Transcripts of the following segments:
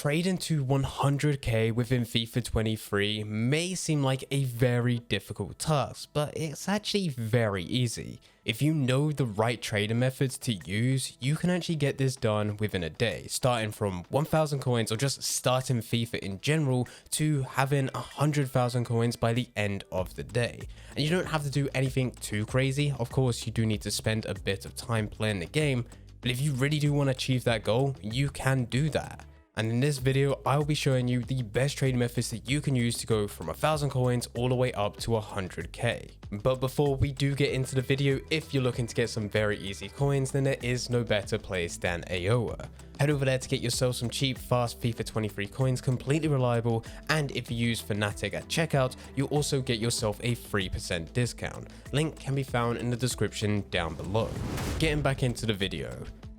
Trading to 100k within FIFA 23 may seem like a very difficult task, but it's actually very easy. If you know the right trading methods to use, you can actually get this done within a day, starting from 1000 coins or just starting FIFA in general to having 100,000 coins by the end of the day. And you don't have to do anything too crazy. Of course, you do need to spend a bit of time playing the game, but if you really do want to achieve that goal, you can do that. And in this video, I'll be showing you the best trading methods that you can use to go from 1000 coins all the way up to 100k. But before we do get into the video, if you're looking to get some very easy coins, then there is no better place than AOA. Head over there to get yourself some cheap, fast FIFA 23 coins, completely reliable, and if you use Fnatic at checkout, you'll also get yourself a 3% discount. Link can be found in the description down below. Getting back into the video.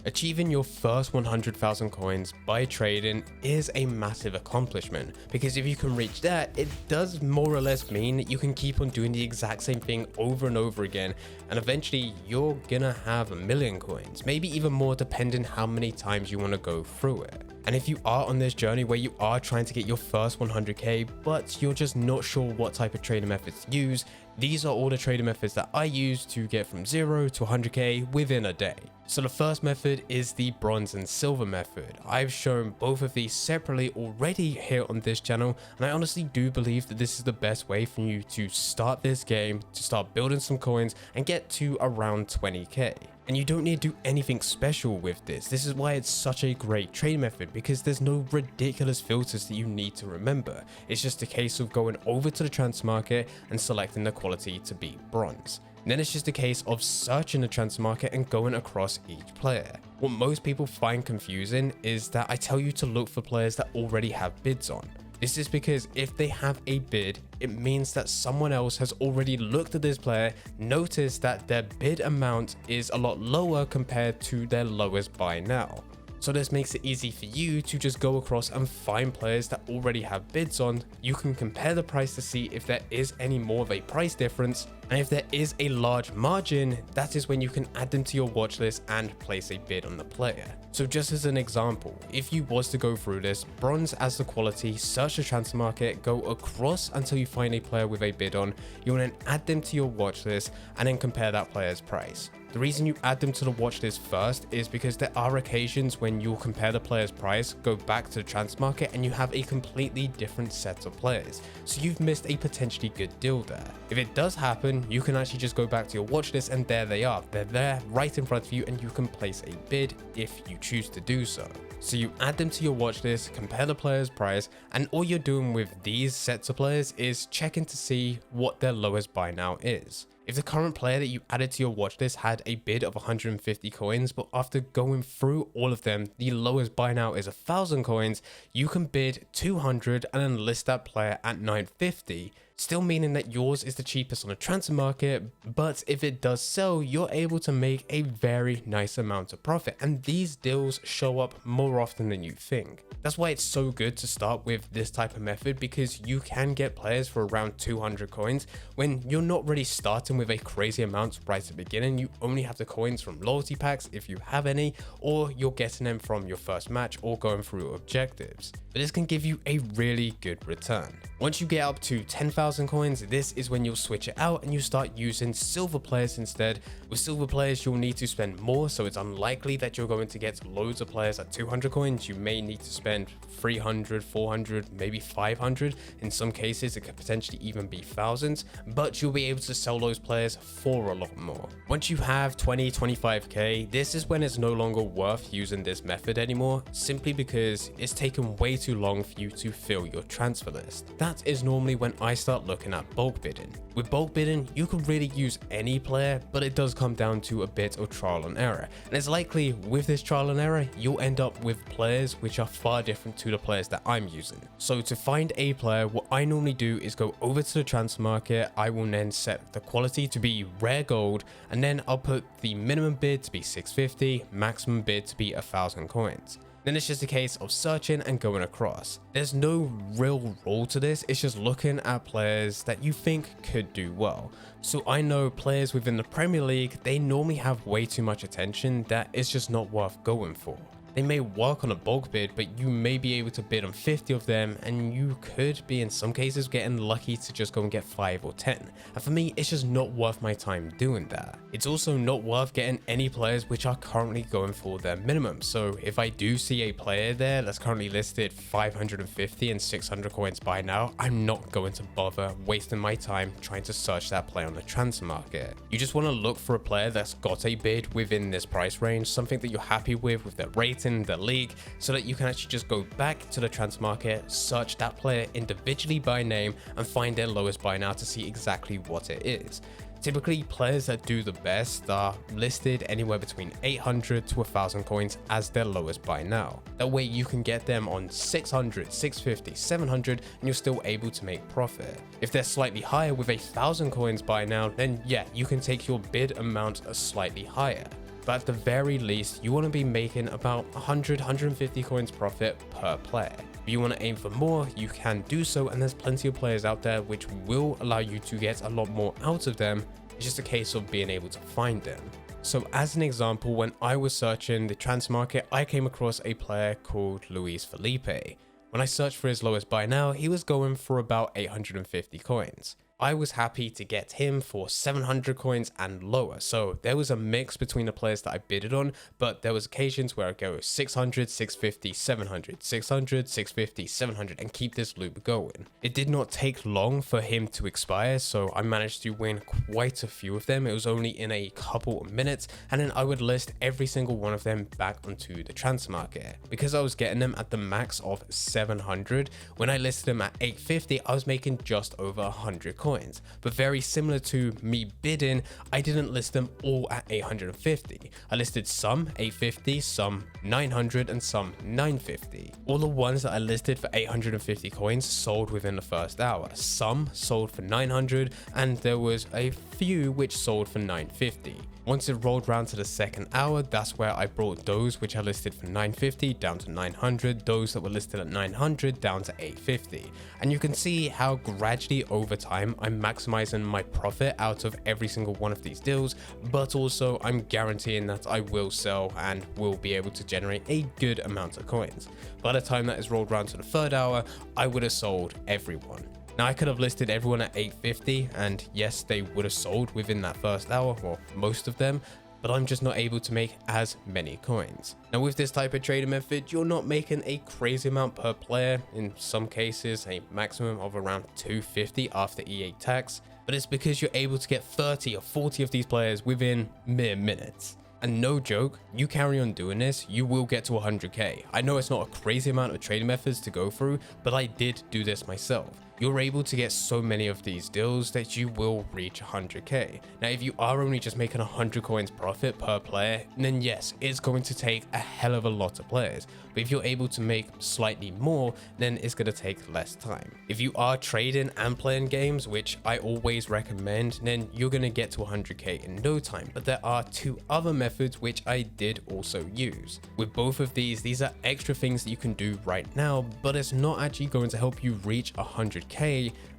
Achieving your first 100,000 coins by trading is a massive accomplishment, because if you can reach that, it does more or less mean that you can keep on doing the exact same thing over and over again, and eventually you're gonna have 1,000,000 coins, maybe even more depending how many times you want to go through it. And if you are on this journey where you are trying to get your first 100k, but you're just not sure what type of trading methods to use, these are all the trading methods that I use to get from 0 to 100k within a day. So the first method is the bronze and silver method. I've shown both of these separately already here on this channel, and I honestly do believe that this is the best way for you to start this game, to start building some coins and get to around 20k. And you don't need to do anything special with this. This is why it's such a great trade method, because there's no ridiculous filters that you need to remember. It's just a case of going over to the transfer market and selecting the quality to be bronze. And then it's just a case of searching the transfer market and going across each player. What most people find confusing is that I tell you to look for players that already have bids on. This is because if they have a bid, it means that someone else has already looked at this player, noticed that their bid amount is a lot lower compared to their lowest buy now. So this makes it easy for you to just go across and find players that already have bids on. You can compare the price to see if there is any more of a price difference, and if there is a large margin, that is when you can add them to your watch list and place a bid on the player. So just as an example, if you was to go through this, bronze as the quality, search the transfer market, go across until you find a player with a bid on, you want to add them to your watch list and then compare that player's price. The reason you add them to the watch list first is because there are occasions when you'll compare the player's price, go back to the transfer market, and you have a completely different set of players. So you've missed a potentially good deal there. If it does happen, you can actually just go back to your watch list and there they are. They're there right in front of you and you can place a bid if you choose to do so. So you add them to your watch list, compare the player's price, and all you're doing with these sets of players is checking to see what their lowest buy now is. If the current player that you added to your watch list had a bid of 150 coins, but after going through all of them, the lowest buy now is 1000 coins, you can bid 200 and then list that player at 950. Still meaning that yours is the cheapest on the transfer market, but if it does sell, you're able to make a very nice amount of profit, and these deals show up more often than you think. That's why it's so good to start with this type of method, because you can get players for around 200 coins when you're not really starting with a crazy amount right at the beginning. You only have the coins from loyalty packs if you have any, or you're getting them from your first match or going through objectives. But this can give you a really good return. Once you get up to 10,000 coins, this is when you'll switch it out and you start using silver players instead. With silver players, you'll need to spend more, so it's unlikely that you're going to get loads of players at 200 coins. You may need to spend 300, 400, maybe 500. In some cases, it could potentially even be thousands, but you'll be able to sell those players for a lot more. Once you have 20, 25k, this is when it's no longer worth using this method anymore, simply because it's taken way too long for you to fill your transfer list. That is normally when I start looking at bulk bidding. With bulk bidding, you can really use any player, but it does come down to a bit of trial and error. And it's likely with this trial and error, you'll end up with players which are far different to the players that I'm using. So to find a player, what I normally do is go over to the transfer market. I will then set the quality to be rare gold, and then I'll put the minimum bid to be 650, maximum bid to be 1000 coins. Then it's just a case of searching and going across. There's no real rule to this, it's just looking at players that you think could do well. So I know players within the Premier League, they normally have way too much attention that it's just not worth going for. They may work on a bulk bid, but you may be able to bid on 50 of them, and you could be in some cases getting lucky to just go and get 5 or 10. And for me, it's just not worth my time doing that. It's also not worth getting any players which are currently going for their minimum. So if I do see a player there that's currently listed 550 and 600 coins by now, I'm not going to bother wasting my time trying to search that player on the transfer market. You just want to look for a player that's got a bid within this price range, something that you're happy with their rating, their league, so that you can actually just go back to the transfer market, search that player individually by name, and find their lowest buy now to see exactly what it is. Typically, players that do the best are listed anywhere between 800 to 1000 coins as their lowest buy now. That way you can get them on 600, 650, 700 and you're still able to make profit. If they're slightly higher with 1000 coins by now, then yeah, you can take your bid amount slightly higher. But at the very least, you want to be making about 100, 150 coins profit per player. If you want to aim for more, you can do so, and there's plenty of players out there which will allow you to get a lot more out of them. It's just a case of being able to find them. So as an example, when I was searching the transfer market, I came across a player called Luis Felipe. When I searched for his lowest buy now, he was going for about 850 coins. I was happy to get him for 700 coins and lower. So there was a mix between the players that I bidded on, but there was occasions where I go 600, 650, 700, 600, 650, 700 and keep this loop going. It did not take long for him to expire, so I managed to win quite a few of them. It was only in a couple of minutes, and then I would list every single one of them back onto the transfer market. Because I was getting them at the max of 700, when I listed them at 850, I was making just over 100 coins. But very similar to me bidding, I didn't list them all at 850. I listed some 850, some 900 and some 950. All the ones that I listed for 850 coins sold within the first hour. Some sold for 900 and there was a few which sold for 950. Once it rolled round to the second hour, that's where I brought those which I listed for 950 down to 900, those that were listed at 900 down to 850. And you can see how gradually over time I'm maximizing my profit out of every single one of these deals, but also I'm guaranteeing that I will sell and will be able to generate a good amount of coins. By the time that is rolled round to the third hour, I would have sold everyone. Now I could have listed everyone at 850 and yes, they would have sold within that first hour, or most of them, but I'm just not able to make as many coins. Now with this type of trading method, you're not making a crazy amount per player, in some cases a maximum of around 250 after EA tax, but it's because you're able to get 30 or 40 of these players within mere minutes. And no joke, you carry on doing this, you will get to 100k. I know it's not a crazy amount of trading methods to go through, but I did do this myself. You're able to get so many of these deals that you will reach 100k. Now, if you are only just making 100 coins profit per player, then yes, it's going to take a hell of a lot of players. But if you're able to make slightly more, then it's going to take less time. If you are trading and playing games, which I always recommend, then you're going to get to 100k in no time. But there are two other methods which I did also use. With both of these are extra things that you can do right now, but it's not actually going to help you reach 100k,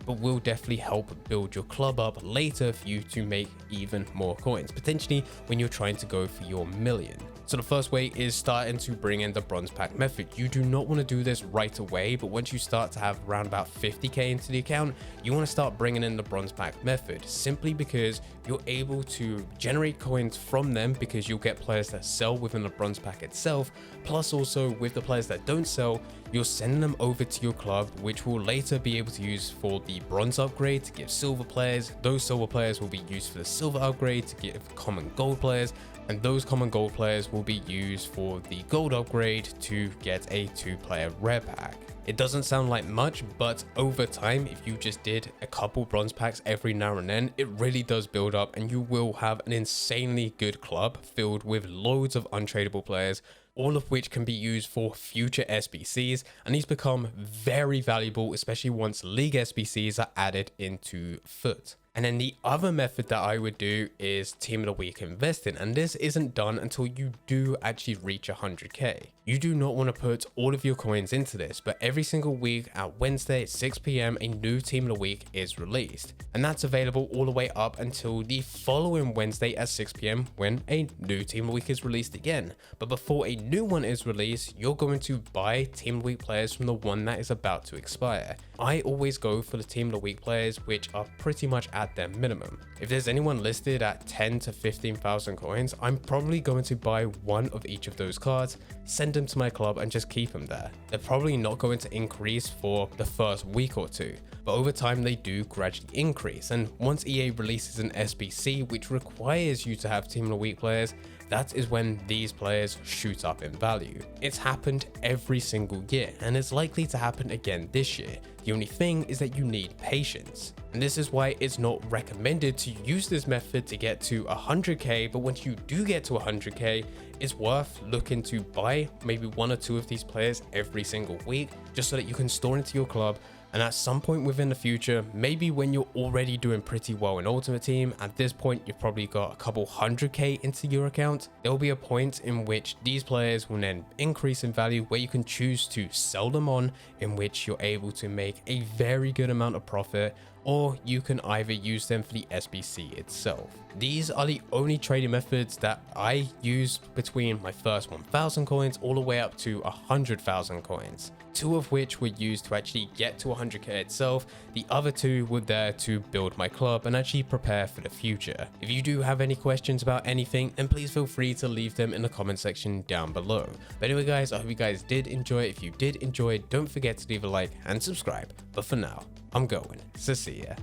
but will definitely help build your club up later for you to make even more coins, potentially when you're trying to go for your million. So the first way is starting to bring in the bronze pack method. You do not want to do this right away, but once you start to have around about 50k into the account, you want to start bringing in the bronze pack method, simply because you're able to generate coins from them because you'll get players that sell within the bronze pack itself. Plus also with the players that don't sell, you're sending them over to your club, which will later be able to use for the bronze upgrade to give silver players. Those silver players will be used for the silver upgrade to give common gold players, and those common gold players will be used for the gold upgrade to get a 2-player rare pack. It doesn't sound like much, but over time, if you just did a couple bronze packs every now and then, it really does build up and you will have an insanely good club filled with loads of untradeable players, all of which can be used for future SBCs, and these become very valuable, especially once league SBCs are added into FUT. And then the other method that I would do is team of the week investing, and this isn't done until you do actually reach 100k. You do not want to put all of your coins into this, but every single week at Wednesday at 6 p.m. a new team of the week is released. And that's available all the way up until the following Wednesday at 6 p.m. when a new team of the week is released again. But before a new one is released, you're going to buy team of the week players from the one that is about to expire. I always go for the team of the week players which are pretty much at their minimum. If there's anyone listed at 10 to 15,000 coins, I'm probably going to buy one of each of those cards, send them to my club and just keep them there. They're probably not going to increase for the first week or two, but over time they do gradually increase. And once EA releases an SBC which requires you to have team of the week players, that is when these players shoot up in value. It's happened every single year and it's likely to happen again this year. The only thing is that you need patience. And this is why it's not recommended to use this method to get to 100k, but once you do get to 100k, it's worth looking to buy maybe one or two of these players every single week, just so that you can store into your club. And at some point within the future, maybe when you're already doing pretty well in Ultimate Team, at this point you've probably got a couple 100k into your account, there will be a point in which these players will then increase in value where you can choose to sell them on, in which you're able to make a very good amount of profit, or you can either use them for the SBC itself. These are the only trading methods that I used between my first 1,000 coins all the way up to 100,000 coins. Two of which were used to actually get to 100k itself, the other two were there to build my club and actually prepare for the future. If you do have any questions about anything, then please feel free to leave them in the comment section down below. But anyway guys, I hope you guys did enjoy. If you did enjoy, don't forget to leave a like and subscribe. But for now, I'm going. So see ya.